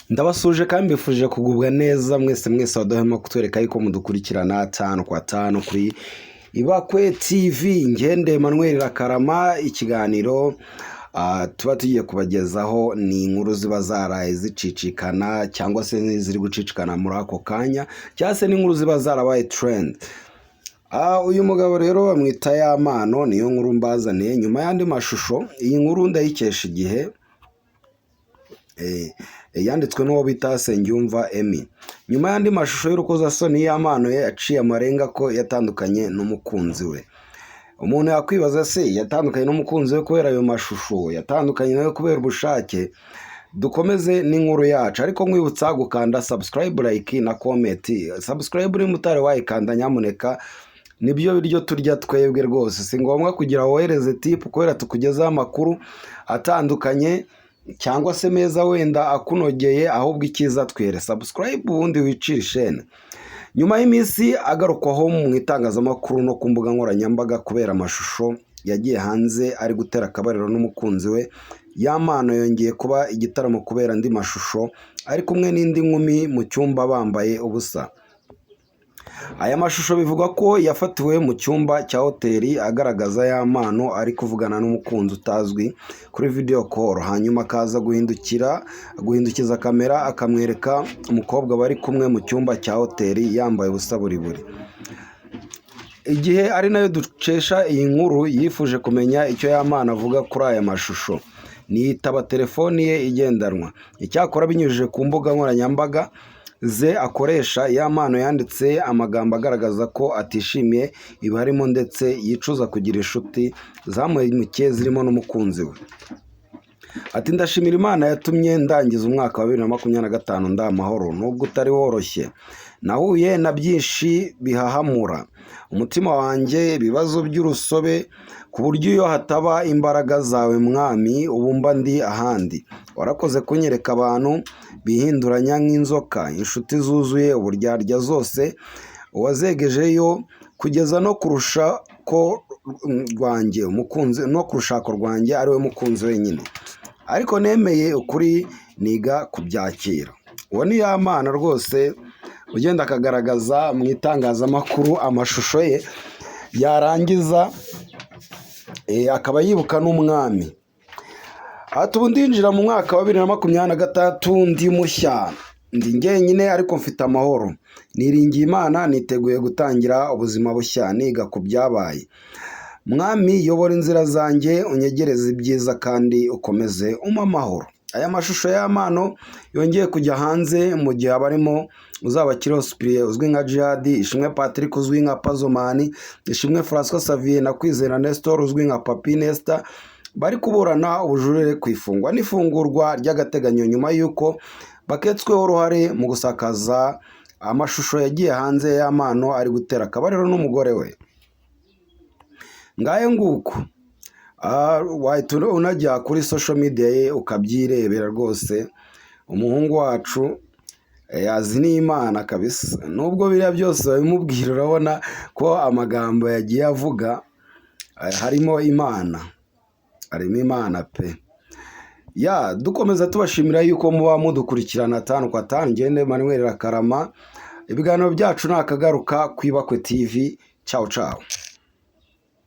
Ndabasuje kandi mbifurije kugubwa neza mwese wadahema kutwereka yuko mudukurikirana 5 kwa 5 kuri Ibakwe TV. Ngende Emmanuel Rakarama. Ikiganiro tuba tugiye kubagezaho ni inkuru ziba zaraye zicicikana cyangwa se ziri gucicikana muri ako kanya, cyangwa se n'inkuru ziba zarabaye trend. Uyu mugabo rero bamwita Yamano, niyo nkuru mbazaniye nyuma y'andi mashusho. Iyi nkuru ndayikesha Igihe, yanditswe n'uwo bita Sengiyumva Emmy. Nyuma y'andi mashusho y'urukozasoni Yamano yaciye amarenga ko yatandukanye n'umukunzi we. Umuntu yakwibaza se yatandukanye n'umukunzi we kubera ayo mashusho, yatandukanye nawe kubera ubushake? Dukomeze n'inkuru yacu, ariko nkwibutsa gukanda subscribe, like na comment. Subscribe uri mutare wayikanda nyamuneka, nibyo biryo turya twebwe rwose. Si ngombwa kugira wohereze tip kubera tukugezaho amakuru atandukanye cyangwa se meza wenda akunogeye, ahubwo ikiza twere subscribe ubundi wicira ishene. Nyuma y'iminsi agarukwaho mu itangazamakuru no ku mbuga nkoranyambaga kubera amashusho yagiye hanze ari gutera akabariro n'umukunzi we, Yamano yongeye kuba igitaramo kubera andi mashusho ari kumwe n'indi nkumi mu cyumba bambaye ubusa. Aya mashusho bivugwa ko yafatiwe mu cyumba cya hoteli agaragaza Yamano ari kuvugana n'umukunzi utazwi kuri video call, hanyuma akaza guhindukiza kamera akamwereka umukobwa bari kumwe mu cyumba cya hoteli yambaye ubusa buri. Igihe ari nayo dukesha iyi nkuru yifuje kumenya icyo Yamano avuga kuri aya mashusho, niyitaba telefoni ye igendanwa. Icyakora binyujije ku mbuga nkoranyambaga ze akoresha, Yamano yanditse amagambo agaragaza ko atishimiye ibarimo ndetse yicuza kugira inshuti zamuhemukiye zirimo n'umukunzi we. Ati, ndashimira Imana yatumye ndangiza umwaka wa 2025 nda amahoro, nubwo utari woroshye. Nahuye na byinshi bihahamura umutima wanjye, ibibazo by'urusobe, ku buryo iyo hataba imbaraga zawe Mwami ubu mba ndi ahandi. Warakoze kunyereka abantu bihinduranya nk'inzoka, inshuti zuzuye uburyarya zose wazegejeyo, kugeza no kurushako rwanjye umukunzi, no kurushako rwanjye ari we mukunzi wenyine. Ariko nemeye ukuri niga kubyakira. Uwo ni Yamano rwose ugenda akagaragaza mu itangazamakuru amashusho ye, yarangiza akaba yibuka n'umwami. Ati, ubu ndinjira mu mwaka wa 2026 ndi mushya, ndi njyenyine ariko mfite amahoro. Niringiye Imana, niteguye gutangira ubuzima bushya niga ku byabaye. Mwami, yobora inzira zanjye, unyegereze ibyiza kandi ukomeze umpa amahoro. Aya mashusho Yamano yongeye kujya hanze mu gihe abarimo Uzabakiriho Cyprien uzwi nka Jihad, Ishimwe Patrick uzwi nka Pazomani, Ishimwe François Xavier na Kwizera Nestor uzwi nka Papi Nesta bari kuburana ubujurire ku ifungwa n'ifungurwa ry'agateganyo nyuma y'uko baketsweho uruhare mu gusakaza amashusho yagiye hanze Yamano ari gutera akabariro n'umugore we. Ngaye nguko wahita unajya kuri social media ye ukabyirebera rwose. Umuhungu wacu azi n'Imana kabisa, nubwo biriya byose babimubwira urabona ko amagambo yagiye avuga harimo Imana, pe. Dukomeza tubashimira yuko muba mudukurikirana 5 kwa 5. Ngende Emmanuel Rakarama. Ibiganiro byacu nakagaruka ku Ibakwe TV. Ciao ciao.